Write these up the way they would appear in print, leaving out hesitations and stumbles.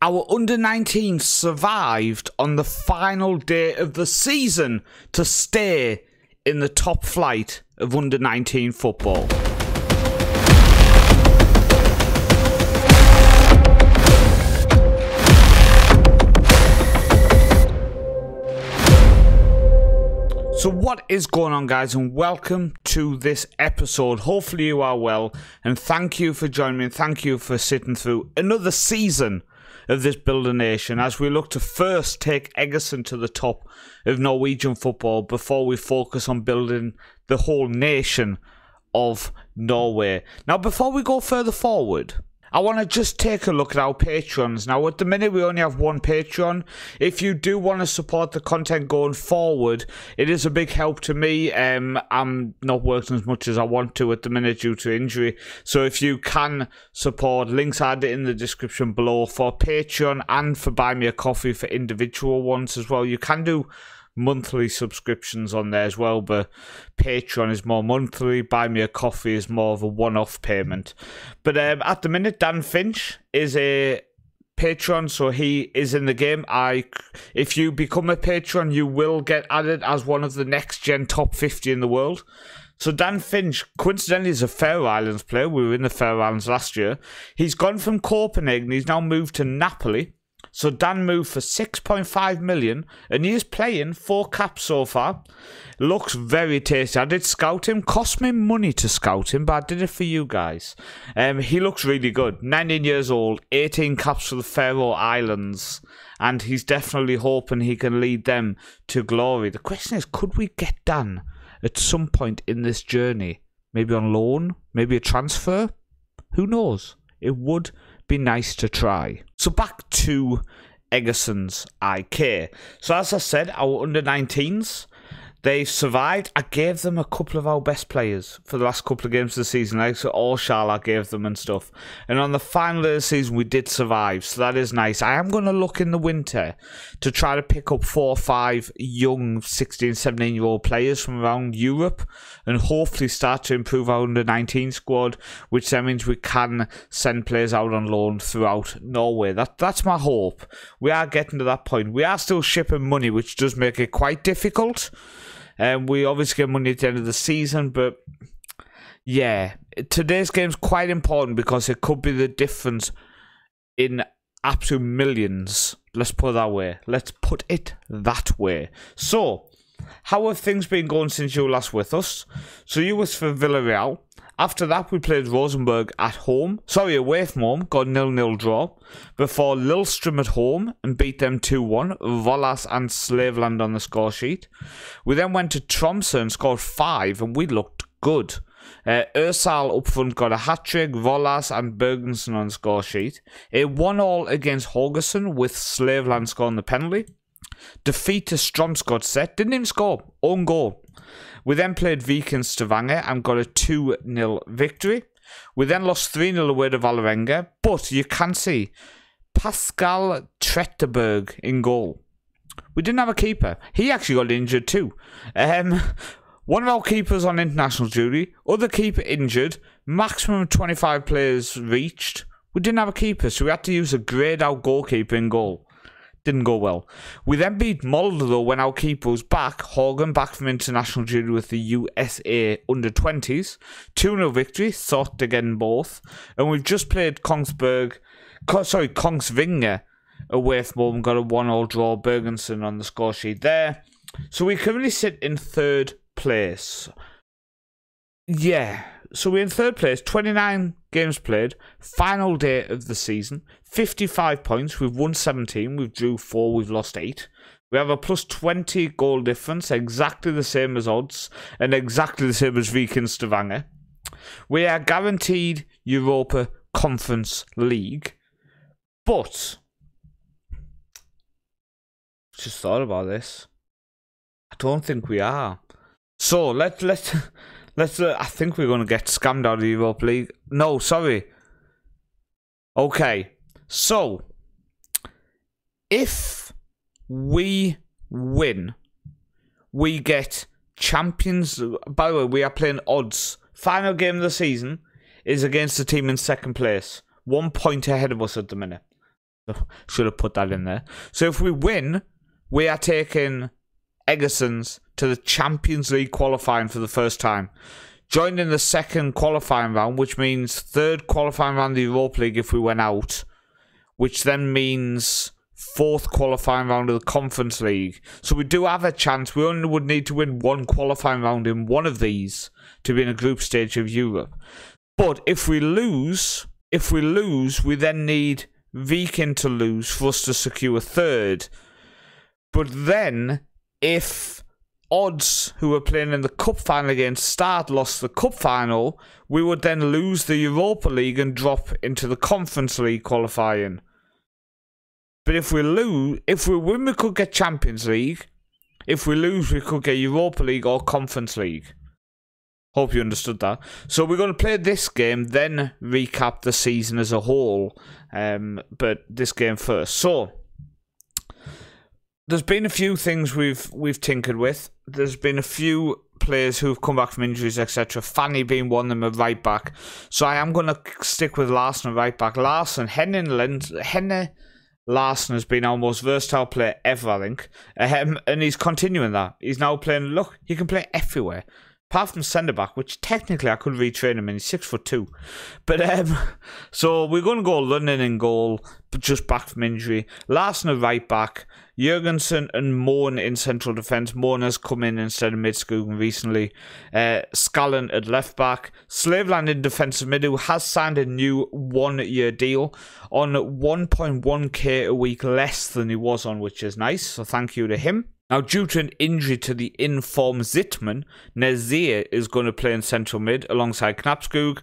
Our under-19 survived on the final day of the season to stay in the top flight of under-19 football. So what is going on, guys, and welcome to this episode. Hopefully you are well, and thank you for joining me, and thank you for sitting through another season of this Build a Nation as we look to first take Egersund to the top of Norwegian football before we focus on building the whole nation of Norway. Now, before we go further forward, I want to just take a look at our Patreons. Now, at the minute, we only have one Patreon. If you do want to support the content going forward, it is a big help to me. I'm not working as much as I want to at the minute due to injury. So if you can support, links are in the description below for Patreon and for Buy Me a Coffee for individual ones as well. You can do monthly subscriptions on there as well, but Patreon is more monthly. Buy Me a Coffee is more of a one-off payment. But at the minute, Dan Finch is a Patreon, so he is in the game. If you become a Patreon, you will get added as one of the next gen top 50 in the world. So Dan Finch, coincidentally, is a Faroe Islands player. We were in the Faroe Islands last year. He's gone from Copenhagen. He's now moved to Napoli. So Dan moved for 6.5 million, and he is playing 4 caps so far. Looks very tasty. I did scout him. Cost me money to scout him, but I did it for you guys. He looks really good. 19 years old, 18 caps for the Faroe Islands, and he's definitely hoping he can lead them to glory. The question is, could we get Dan at some point in this journey? Maybe on loan? Maybe a transfer? Who knows? It would be nice to try. So back to Egersund's IK. So as I said, our under-19s, they survived. I gave them a couple of our best players for the last couple of games of the season. Like so Orshal, I gave them and stuff. And on the final of the season, we did survive. So that is nice. I am going to look in the winter to try to pick up 4 or 5 young 16, 17-year-old players from around Europe and hopefully start to improve our under-19 squad, which then means we can send players out on loan throughout Norway. That's my hope. We are getting to that point. We are still shipping money, which does make it quite difficult. We obviously get money at the end of the season, but yeah, today's game's quite important because it could be the difference in absolute millions. Let's put it that way. Let's put it that way. So, how have things been going since you were last with us? So you was for Villarreal. After that, we played Rosenborg away from home, got 0-0 draw, before Lillestrøm at home and beat them 2-1, Vollas and Slaveland on the score sheet. We then went to Tromsø and scored 5, and we looked good. Ørsal up front got a hat-trick, Vollas and Bergensen on the score sheet. It 1-1 against Haugesund with Slaveland scoring the penalty. Defeat to Strømsgodset set, didn't even score, own goal. We then played Viking Stavanger and got a 2-0 victory. We then lost 3-0 away to Vålerenga, but you can see Pascal Tretteberg in goal. We didn't have a keeper. He actually got injured too. One of our keepers on international duty, other keeper injured, maximum 25 players reached. We didn't have a keeper, so we had to use a greyed out goalkeeper in goal. Didn't go well. We then beat Molde though when our keeper was back. Horgan back from international duty with the USA under-20s. 2-0 victory, thought again both. And we've just played Kongsvinger away from home. Got a 1-1 draw. Bergensen on the score sheet there. So we currently sit in 3rd place. Yeah. So we're in 3rd place, 29 games played, final day of the season, 55 points, we've won 17, we've drew 4, we've lost 8. We have a plus 20 goal difference, exactly the same as odds, and exactly the same as Viking Stavanger. We are guaranteed Europa Conference League, but, just thought about this, I don't think we are. So, let's I think we're going to get scammed out of the Europa League. No, sorry. Okay. So, if we win, we get champions. By the way, we are playing odds. Final game of the season is against the team in 2nd place. 1 point ahead of us at the minute. Should have put that in there. So if we win, we are taking Egersons to the Champions League qualifying for the first time. Joining the second qualifying round, which means third qualifying round of the Europa League if we went out, which then means fourth qualifying round of the Conference League. So we do have a chance. We only would need to win one qualifying round in one of these to be in a group stage of Europe. But if we lose, we then need Viking to lose for us to secure third. But then, if Odds, who were playing in the cup final against Start, lost the cup final, we would then lose the Europa League and drop into the Conference League qualifying. But if we win, we could get Champions League. If we lose, we could get Europa League or Conference League. Hope you understood that. So we're going to play this game, then recap the season as a whole. But this game first. So there's been a few things we've tinkered with. There's been a few players who've come back from injuries, etc. Fanny being one of them at right back. So I am going to stick with Larsen at right back. Henne Larsen has been our most versatile player ever, I think. And he's continuing that. He's now playing, look, he can play everywhere. Apart from centre-back, which technically I could retrain him in. He's 6'2". But, so we're going to go London in goal, but just back from injury. Larsen at right back. Jørgensen and Moen in central defence. Moen has come in instead of Midtskogen recently. Skallen at left back. Slaveland in defensive mid, who has signed a new 1-year deal on 1.1k a week less than he was on, which is nice. So thank you to him. Now, due to an injury to the in-form Zitman, Nezir is going to play in central mid alongside Knapskog.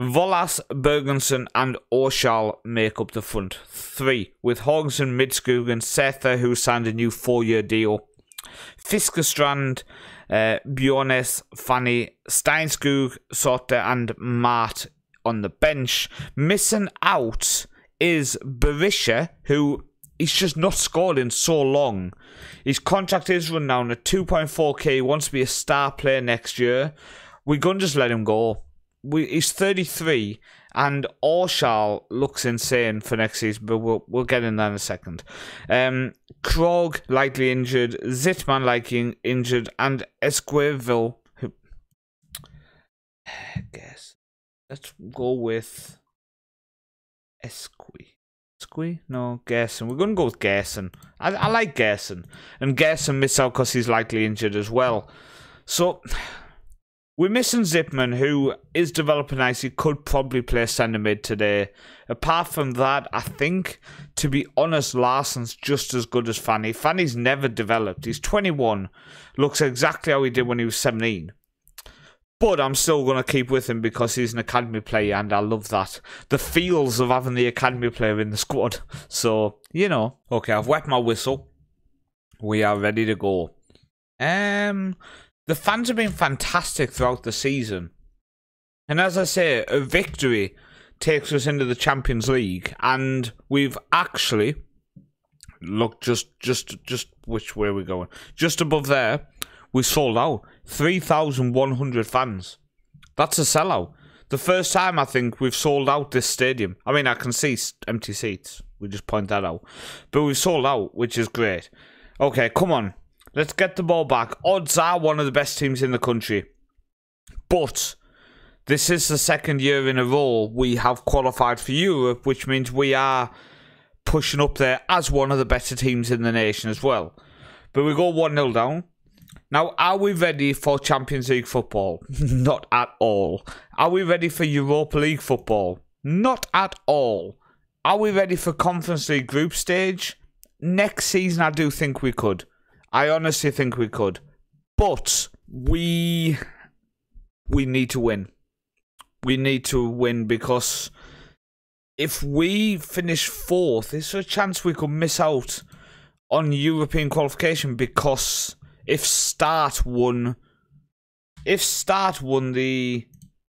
Volas, Bergensen and Orshal make up the front three, with Horgensen, Midskog and Sether, who signed a new 4-year deal. Fiskerstrand, Bjornes, Fanny, Steinskog, Sorte and Mart on the bench. Missing out is Berisha, who he's just not scored in so long. His contract is run down at 2.4k. He wants to be a star player next year. We're going to just let him go. He's 33, and Orshal looks insane for next season, but we'll get in that in a second. Krog, likely injured. Zitman, likely injured. And Esquivel, who... I guess. Let's go with... No, Gerson. We're going to go with Gerson. I like Gerson. And Gerson missed out because he's likely injured as well. So, we're missing Zipman, who is developing nicely. Could probably play centre mid today. Apart from that, I think, to be honest, Larsen's just as good as Fanny. Fanny's never developed. He's 21. Looks exactly how he did when he was 17. But I'm still going to keep with him because he's an academy player and I love that. The feels of having the academy player in the squad. So, you know. Okay, I've wet my whistle. We are ready to go. The fans have been fantastic throughout the season. And as I say, a victory takes us into the Champions League. And we've actually... Look, just which way are we going? Just above there. We sold out. 3,100 fans. That's a sellout. The first time, I think, we've sold out this stadium. I mean, I can see empty seats. We just point that out. But we've sold out, which is great. Okay, come on. Let's get the ball back. Odds are one of the best teams in the country. But this is the second year in a row we have qualified for Europe, which means we are pushing up there as one of the better teams in the nation as well. But we go 1-0 down. Now, are we ready for Champions League football? Not at all. Are we ready for Europa League football? Not at all. Are we ready for Conference League group stage? Next season, I do think we could. I honestly think we could. But we need to win. We need to win because if we finish fourth, there's a chance we could miss out on European qualification because... If Start won the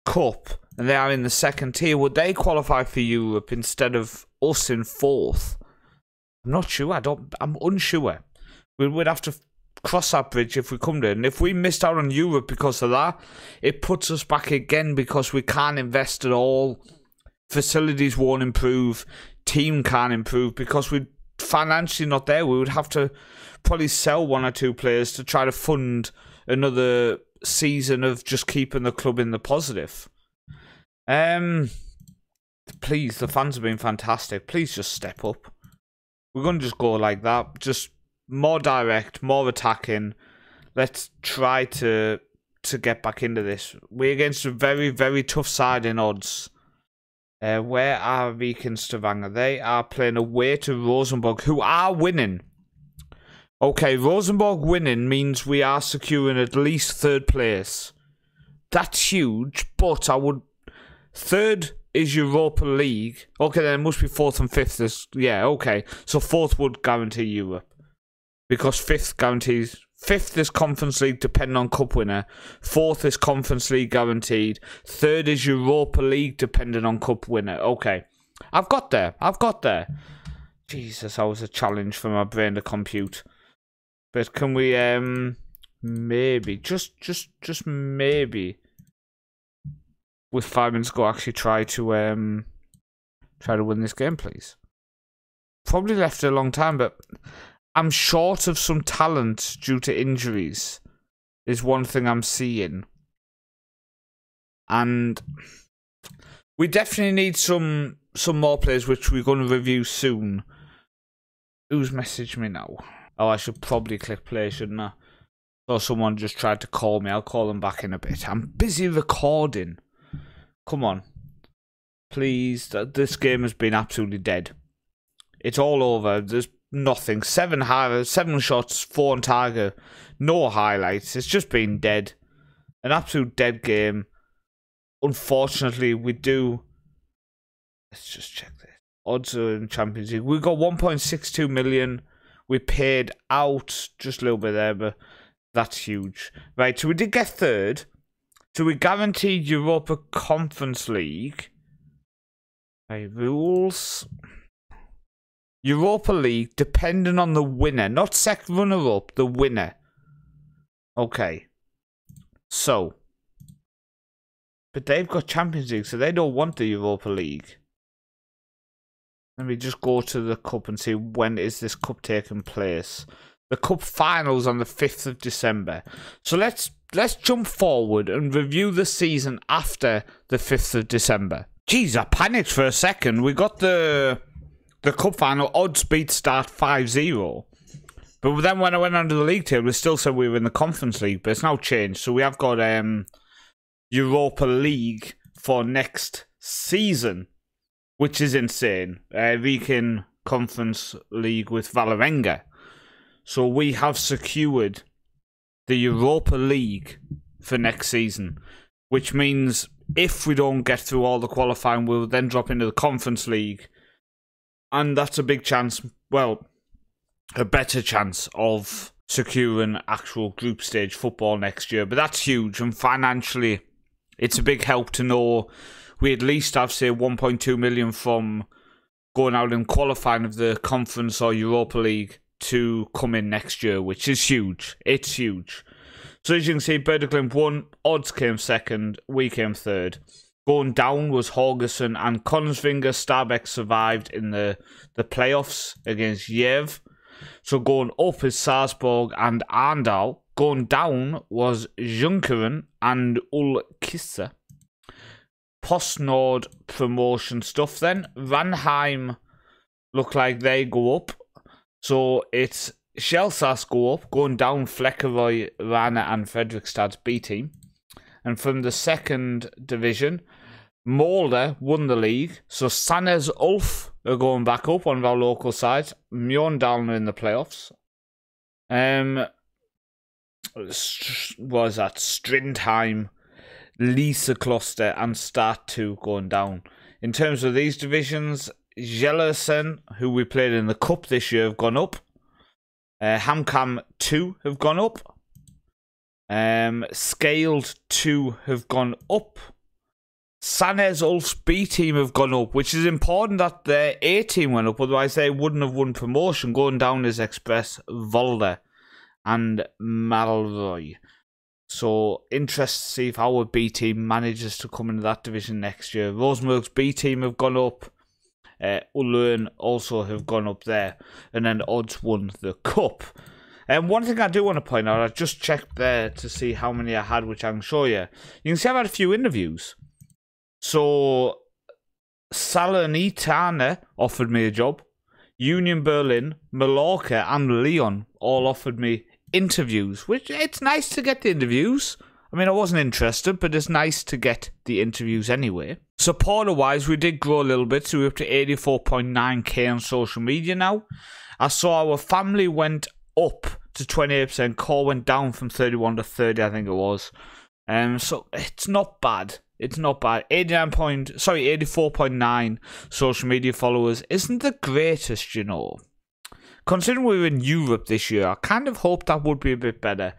Cup and they are in the second tier, would they qualify for Europe instead of us in fourth? I'm not sure. I'm unsure. We'd have to cross that bridge if we come there. And if we missed out on Europe because of that, it puts us back again because we can't invest at all. Facilities won't improve. team can improve because we're financially not there. We would have to probably sell one or two players to try to fund another season of just keeping the club in the positive. Please, the fans have been fantastic. Please just step up. We're going to just go like that. Just more direct, more attacking. Let's try to get back into this. We're against a very, very tough side in odds. Where are MAKING Stavanger? They are playing away to Rosenborg, who are winning. Okay, Rosenborg winning means we are securing at least 3rd place. That's huge, but I would... 3rd is Europa League. Okay, then it must be 4th and 5th. Yeah, okay. So 4th would guarantee Europe. Because 5th guarantees... 5th is Conference League depending on cup winner. 4th is Conference League guaranteed. 3rd is Europa League depending on cup winner. Okay. I've got there. Jesus, that was a challenge for my brain to compute. But can we maybe just maybe with 5 minutes to go actually try to win this game, please? Probably left it a long time, but I'm short of some talent due to injuries, is one thing I'm seeing. And we definitely need some more players, which we're going to review soon. Who's messaged me now? Oh, I should probably click play, shouldn't I? Or someone just tried to call me. I'll call them back in a bit. I'm busy recording. Come on. Please. This game has been absolutely dead. It's all over. There's nothing. 7 shots, 4 on target. No highlights. It's just been dead. An absolute dead game. Unfortunately, we do... Let's just check this. Odds are in Champions League. We got 1.62 million. We paid out just a little bit there, but that's huge. Right, so we did get 3rd. So we guaranteed Europa Conference League. Right, rules. Europa League, depending on the winner. Not second runner-up, the winner. Okay. So. But they've got Champions League, so they don't want the Europa League. Let me just go to the cup and see when is this cup taking place. The cup finals on the 5th of December. So let's jump forward and review the season after the 5th of December. Jeez, I panicked for a second. We got the cup final. Odds beat start 5-0. But then when I went under the league table, we still said we were in the Conference League, but it's now changed. So we have got Europa League for next season, which is insane. MAKING Conference League with Valerenga. So we have secured the Europa League for next season, which means if we don't get through all the qualifying, we'll then drop into the Conference League. And that's a big chance, well, a better chance of securing actual group stage football next year. But that's huge, and financially, it's a big help to know we at least have, say, 1.2 million from going out and qualifying of the Conference or Europa League to come in next year, which is huge. It's huge. So as you can see, Berdeglimt won, Odds came 2nd, we came 3rd. Going down was Haugesund and Kongsvinger. Stabæk survived in the playoffs against Yev. So going up is Sarpsborg and Arendal. Going down was Junkeren and Ullkisse. PostNord promotion stuff then. Ranheim look like they go up. So it's Chelsea go up. Going down Flekkerøy, Rane and Fredrikstad's B team. And from the 2nd division, Molde won the league. So Sandnes Ulf are going back up, one of our local sides. Mjøndalen are in the playoffs. Was that Strindheim, Lisa Cluster and Start 2 going down. In terms of these divisions, Gellersen, who we played in the Cup this year, have gone up. HamKam 2 have gone up. Scaled 2 have gone up. Sandnes Ulf's B team have gone up, which is important that their A team went up, otherwise they wouldn't have won promotion. Going down is Express Volde and Malroy. So, interested to see if our B team manages to come into that division next year. Rosenborg's B team have gone up. Ullern also have gone up there. And then Odds won the cup. And one thing I do want to point out, I just checked there to see how many I had, which I can show you. You can see I've had a few interviews. So, Salernitana offered me a job. Union Berlin, Mallorca, and Lyon all offered me interviews, which it's nice to get the interviews. I mean, I wasn't interested, but it's nice to get the interviews anyway. Supporter-wise, we did grow a little bit, so we're up to 84.9k on social media now. I saw our family went up to 28%, core went down from 31 to 30, I think it was. So it's not bad. It's not bad. 84.9 social media followers isn't the greatest, you know. Considering we were in Europe this year, I kind of hoped that would be a bit better.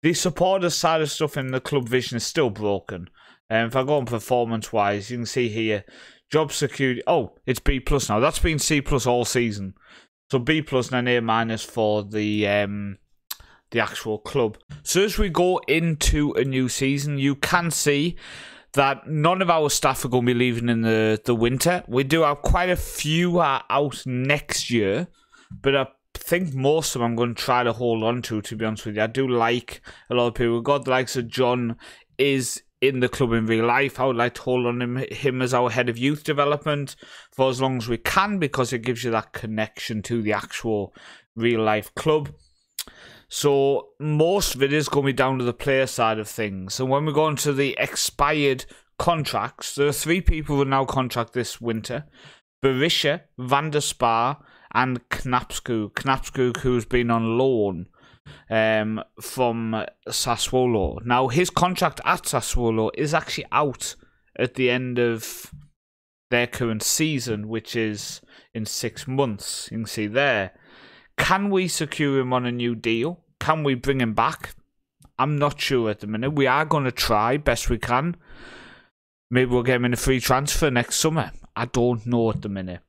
The supporters side of stuff in the club vision is still broken. If I go on performance-wise, you can see here, job security. Oh, it's B+ now. That's been C+ all season. So B+ and then A- for the actual club. So as we go into a new season, you can see that none of our staff are going to be leaving in the winter. We do have quite a few out next year, but I think most of them I'm going to try to hold on to be honest with you. I do like a lot of people. We've got the likes of John is in the club in real life. I would like to hold on to him as our head of youth development for as long as we can, because it gives you that connection to the actual real life club. So most of it is going to be down to the player side of things. And when we go into the expired contracts, there are 3 people who now contract this winter. Berisha, Van der Spa and Knapskog. Knapskog, who's been on loan from Sassuolo. Now, his contract at Sassuolo is actually out at the end of their current season, which is in 6 months. You can see there. Can we secure him on a new deal? Can we bring him back? I'm not sure at the minute. We are going to try best we can. Maybe we'll get him in a free transfer next summer. I don't know at the minute.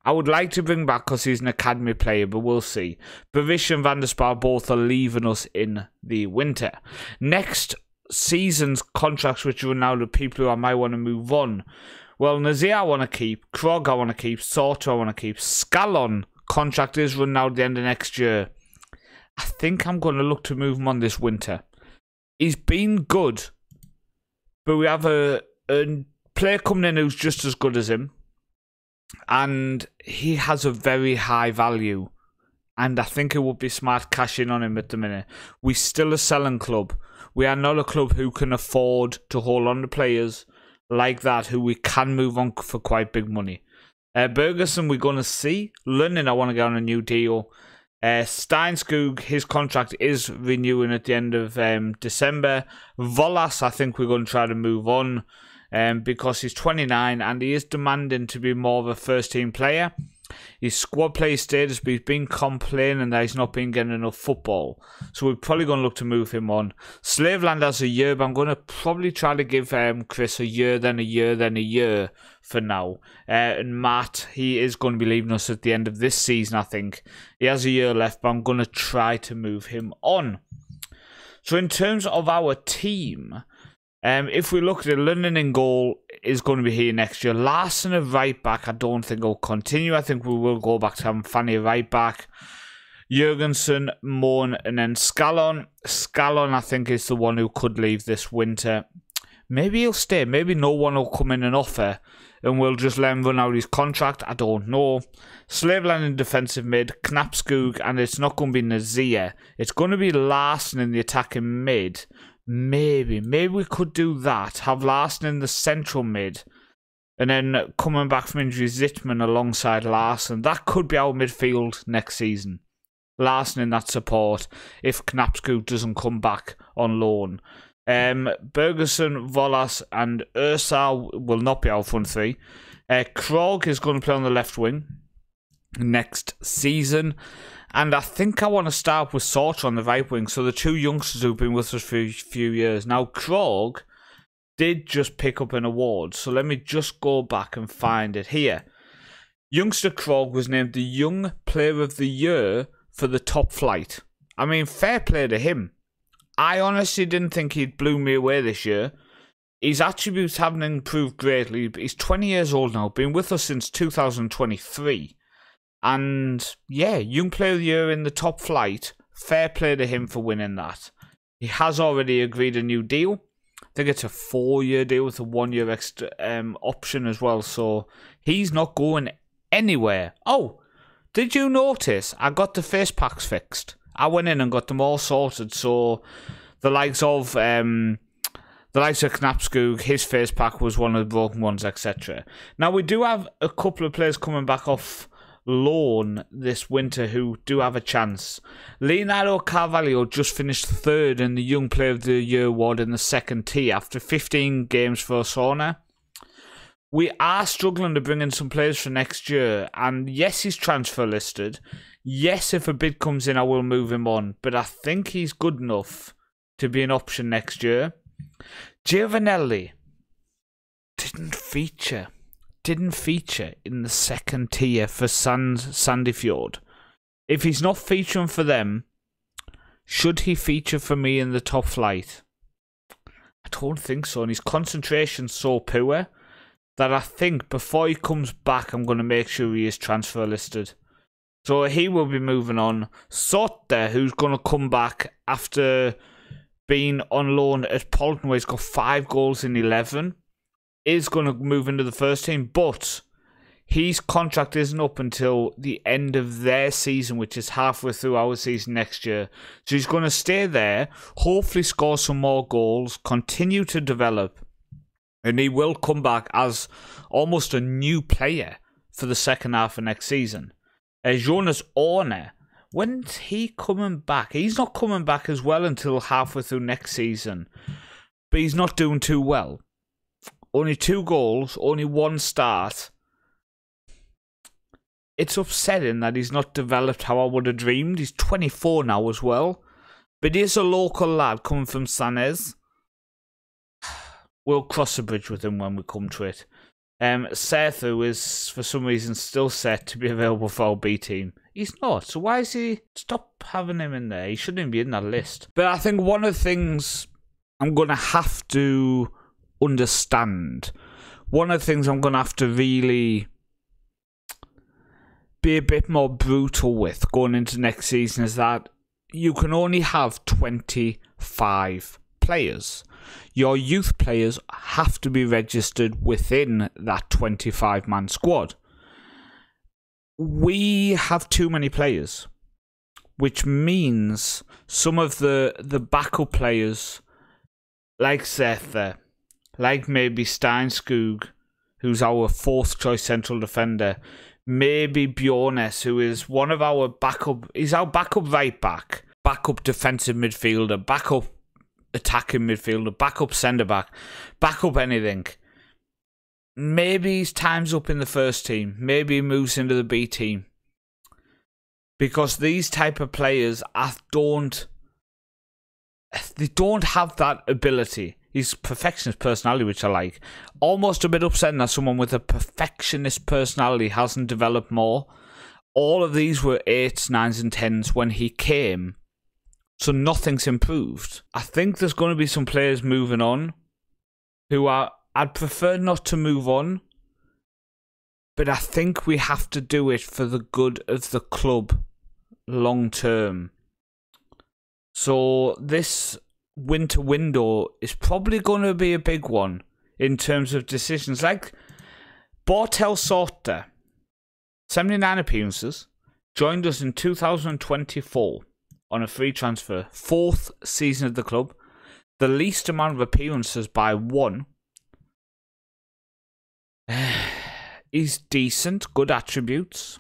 I would like to bring back because he's an academy player, but we'll see. Berisha and Van der Spa both are leaving us in the winter. Next season's contracts, which are now the people who I might want to move on. Well, Nazir I want to keep. Krog I want to keep. Sorter I want to keep. Scallon contract is running out at the end of next year. I think I'm going to look to move him on this winter. He's been good, but we have a player coming in who's just as good as him, and he has a very high value, and I think it would be smart cashing on him at the minute. We're still a selling club. We are not a club who can afford to hold on to players like that who we can move on for quite big money. Bergerson we're going to see. London I want to get on a new deal. Steinskog, his contract is renewing at the end of December. Volas, I think we're going to try to move on because he's 29 and he is demanding to be more of a first-team player. His squad play status, but he's been complaining that he's not been getting enough football. So we're probably going to look to move him on. Slaveland has a year, but I'm going to probably try to give Chris a year, then a year, then a year for now. And Matt, he is going to be leaving us at the end of this season, I think. He has a year left, but I'm going to try to move him on. So in terms of our team, if we look at it, London in goal is going to be here next year. Larson at right back, I don't think will continue. I think we will go back to having Fanny at right back. Jurgensen, Moan, and then Scallon. Scallon, I think, is the one who could leave this winter. Maybe he'll stay. Maybe no one will come in and offer, and we'll just let him run out his contract. I don't know. Slaveland in defensive mid, Knapskog, and it's not going to be Nazir. It's going to be Larson in the attacking mid. Maybe we could do that. Have Larson in the central mid. And then coming back from injury, Zittman alongside Larson. That could be our midfield next season. Larson in that support if Knapskog doesn't come back on loan. Bergerson, Volas and Ursal will not be our front three. Krog is going to play on the left wing next season. And I think I want to start with Sorter on the right wing. So the 2 youngsters who've been with us for a few years. Now, Krog did just pick up an award. So let me just go back and find it here. Youngster Krog was named the Young Player of the Year for the Top Flight. I mean, fair play to him. I honestly didn't think he'd blew me away this year. His attributes haven't improved greatly. He's 20 years old now, been with us since 2023. And yeah, Young Player of the Year in the top flight. Fair play to him for winning that. He has already agreed a new deal. I think it's a 4-year deal with a 1-year extra option as well. So he's not going anywhere. Oh, did you notice I got the face packs fixed? I went in and got them all sorted. So the likes of Knapskog, his face pack was one of the broken ones, etc. Now, we do have a couple of players coming back off loan this winter who do have a chance. Leonardo Carvalho just finished 3rd in the Young Player of the Year award in the second tier after 15 games for Sauna. We are struggling to bring in some players for next year, and yes, he's transfer listed. Yes, if a bid comes in, I will move him on, but I think he's good enough to be an option next year. Giovanelli didn't feature in the second tier for Sandefjord. If he's not featuring for them, should he feature for me in the top flight? I don't think so, and his concentration's so poor that I think before he comes back, I'm going to make sure he is transfer listed. So he will be moving on. Sotte, who's going to come back after being on loan at Polton, where he's got 5 goals in 11, is going to move into the first team, but his contract isn't up until the end of their season, which is halfway through our season next year. So he's going to stay there, hopefully score some more goals, continue to develop, and he will come back as almost a new player for the second half of next season. Jonas Orne, when's he coming back? He's not coming back as well until halfway through next season. But he's not doing too well. Only 2 goals, only 1 start. It's upsetting that he's not developed how I would have dreamed. He's 24 now as well. But he is a local lad coming from Sanez. We'll cross the bridge with him when we come to it. Sethu is, for some reason, still set to be available for our B team. He's not, so why is he... Stop having him in there. He shouldn't even be in that list. But I think one of the things I'm going to have to understand, one of the things I'm going to have to really be a bit more brutal with going into next season is that you can only have 25 players. Your youth players have to be registered within that 25-man squad. We have too many players, which means some of the backup players, like Sethe, like maybe Steinskog, who's our 4th choice central defender, maybe Bjornes, who is one of our backup, he's our backup right back, backup defensive midfielder, backup attacking midfielder, backup centre back, backup anything. Maybe his time's up in the first team. Maybe he moves into the B team. Because these type of players don't have that ability. He's perfectionist personality, which I like. Almost a bit upsetting that someone with a perfectionist personality hasn't developed more. All of these were 8s, 9s and 10s when he came. So nothing's improved. I think there's going to be some players moving on who I'd prefer not to move on, but I think we have to do it for the good of the club long term. So this winter window is probably going to be a big one in terms of decisions. Like Bortel Sorte, 79 appearances, joined us in 2024 on a free transfer, 4th season of the club, the least amount of appearances by 1. He's decent, good attributes.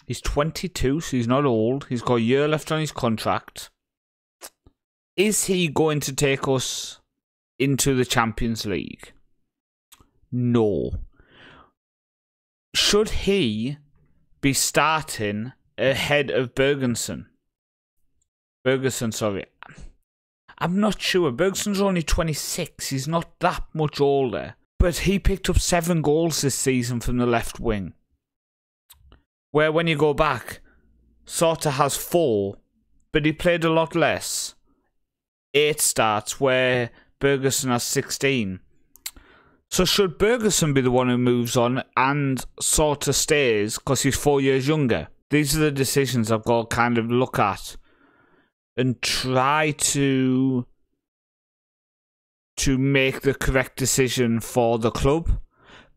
He's 22, so he's not old. He's got a year left on his contract. Is he going to take us into the Champions League? No. Should he be starting ahead of Bergensen? Sorry. I'm not sure. Bergsen's only 26. He's not that much older. But he picked up 7 goals this season from the left wing. Where when you go back, Sorta has 4, but he played a lot less. 8 starts, where Bergersen has 16. So should Bergerson be the one who moves on and sort of stays because he's 4 years younger? These are the decisions I've got to kind of look at and try to make the correct decision for the club,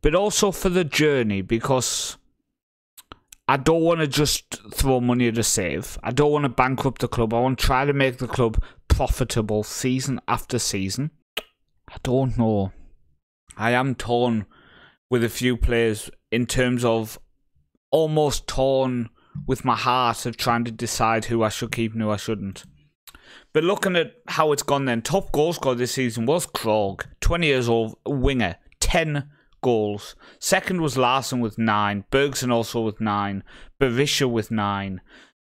but also for the journey, because I don't want to just throw money at a save. I don't want to bankrupt the club. I want to try to make the club profitable season after season. I don't know. I am torn with a few players in terms of almost torn with my heart of trying to decide who I should keep and who I shouldn't. But looking at how it's gone then, top goal scorer this season was Krog, 20 years old, winger, 10 goals. Second was Larson with 9, Bergson also with 9, Berisha with 9,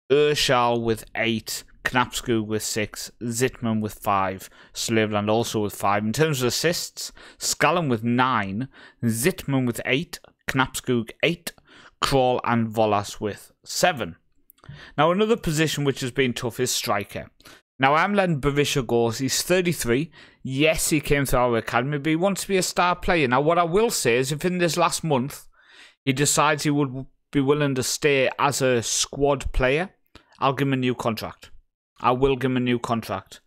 Urschal with 8, Knapskog with 6, Zittman with 5, Slaveland also with 5. In terms of assists, Scallon with 9, Zittman with 8, Knapskog 8, Kroll and Volas with 7. Now another position which has been tough is striker. Now I'm letting Berisha go. He's 33. Yes, he came through our academy, but he wants to be a star player. Now what I will say is if in this last month he decides he would be willing to stay as a squad player, I'll give him a new contract. I will give him a new contract,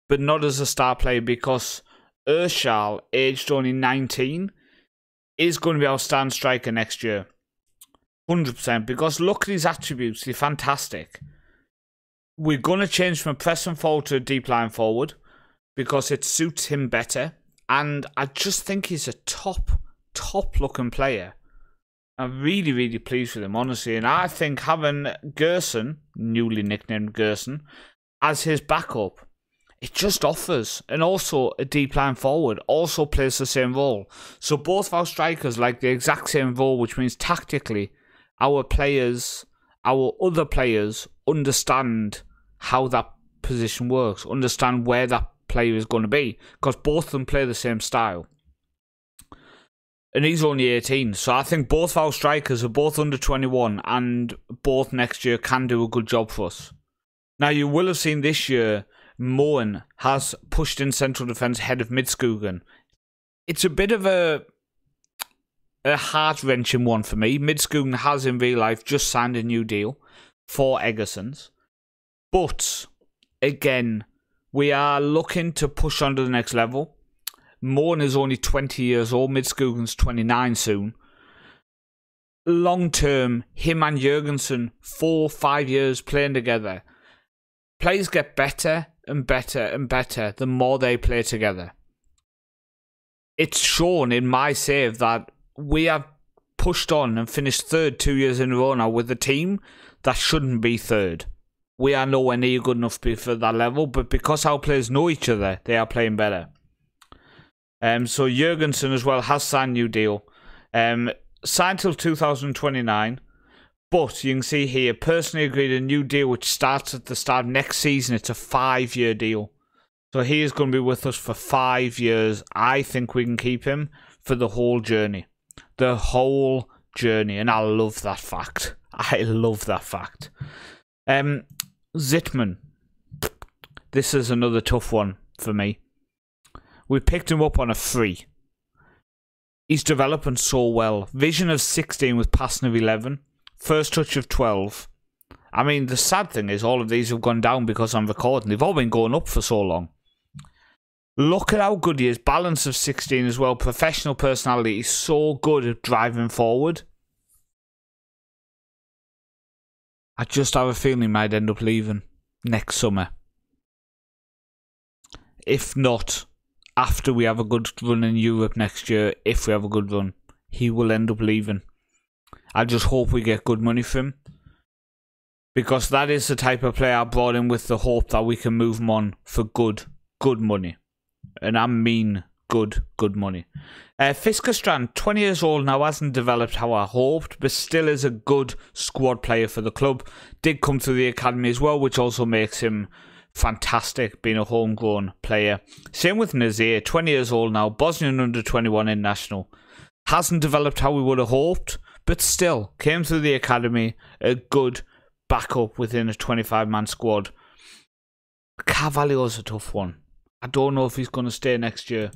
but not as a star player, because Urschal, aged only 19, is going to be our stand striker next year. 100%, because look at his attributes, they're fantastic. We're going to change from a pressing forward to a deep line forward because it suits him better, and I just think he's a top looking player. I'm really, really pleased with him, honestly, and I think having Gerson, newly nicknamed Gerson, as his backup, it just offers, and also a deep line forward also plays the same role. So both of our strikers like the exact same role, which means tactically our players, our other players understand how that position works, understand where that player is going to be, because both of them play the same style. And he's only 18, so I think both our strikers are both under 21 and both next year can do a good job for us. Now you will have seen this year, Moen has pushed in central defence ahead of Midskogen. It's a bit of a heart-wrenching one for me. Midskogen has in real life just signed a new deal for Eggersons. But, again, we are looking to push on to the next level. Moen is only 20 years old. Midskogen's 29 soon. Long term, him and Jurgensen, 4 or 5 years playing together. Players get better and better and better the more they play together. It's shown in my save that we have pushed on and finished third 2 years in a row now with a team that shouldn't be third. We are nowhere near good enough to be for that level, but because our players know each other, they are playing better. So Jurgensen as well has signed a new deal. Signed till 2029. But you can see here, personally agreed a new deal which starts at the start of next season. It's a 5-year deal. So he is going to be with us for 5 years. I think we can keep him for the whole journey. The whole journey. And I love that fact. I love that fact. Zittman. This is another tough one for me. We picked him up on a free. He's developing so well. Vision of 16 with passing of 11. First touch of 12. I mean, the sad thing is all of these have gone down because I'm recording. They've all been going up for so long. Look at how good he is. Balance of 16 as well. Professional personality. He's so good at driving forward. I just have a feeling he might end up leaving next summer. If not, after we have a good run in Europe next year, if we have a good run, he will end up leaving. I just hope we get good money for him, because that is the type of player I brought in with the hope that we can move him on for good money. And I mean good money. Fiskerstrand, 20 years old now, hasn't developed how I hoped, but still is a good squad player for the club. Did come through the academy as well, which also makes him fantastic, being a homegrown player. Same with Nazir, 20 years old now, Bosnian under 21 international. Hasn't developed how we would have hoped, but still came through the academy, a good backup within a 25-man squad. Carvalho's a tough one. I don't know if he's going to stay next year.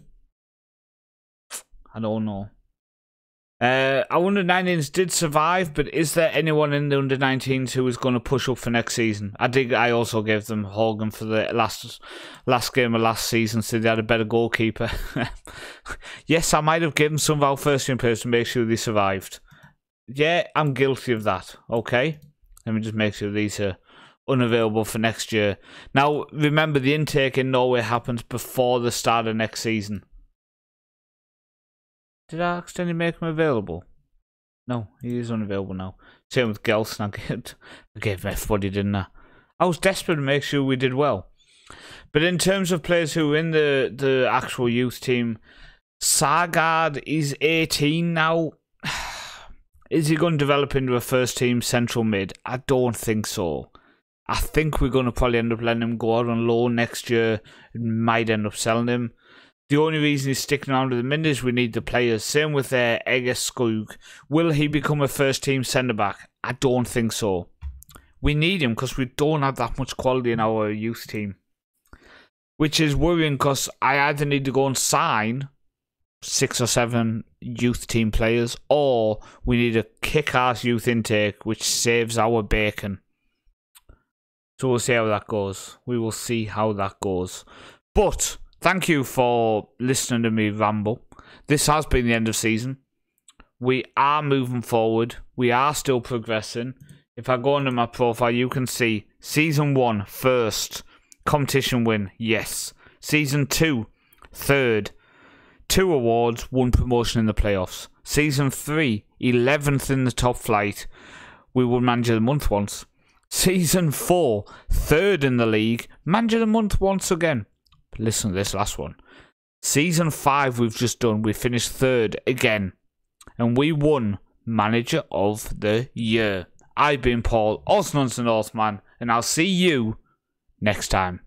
I don't know. Our under-19s did survive, but is there anyone in the under-19s who is going to push up for next season? I also gave them Hogan for the last game of last season, so they had a better goalkeeper. Yes, I might have given some of our first-team players to make sure they survived. Yeah, I'm guilty of that. Okay, let me just make sure these are unavailable for next year. Now, remember, the intake in Norway happens before the start of next season. Did I accidentally make him available? No, he is unavailable now. Same with Gelson. I gave everybody, didn't I? I was desperate to make sure we did well. But in terms of players who are in the actual youth team, Sargard is 18 now. Is he going to develop into a first team central mid? I don't think so. I think we're going to probably end up letting him go out on loan next year. Might end up selling him. The only reason he's sticking around at the minute is we need the players. Same with Eggerskog. Will he become a first-team centre-back? I don't think so. We need him because we don't have that much quality in our youth team. Which is worrying because I either need to go and sign 6 or 7 youth team players, or we need a kick-ass youth intake which saves our bacon. So we'll see how that goes. We will see how that goes. But thank you for listening to me ramble. This has been the end of season. We are moving forward. We are still progressing. If I go under my profile, you can see Season 1, first. Competition win, yes. Season 2, third. 2 awards, 1 promotion in the playoffs. Season 3, 11th in the top flight. We won Manager of the Month once. Season 4, 3rd in the league. Manager of the Month once again. Listen to this last one. Season 5 we've just done. We finished 3rd again. And we won Manager of the Year. I've been Paul, also known as the Northman, and I'll see you next time.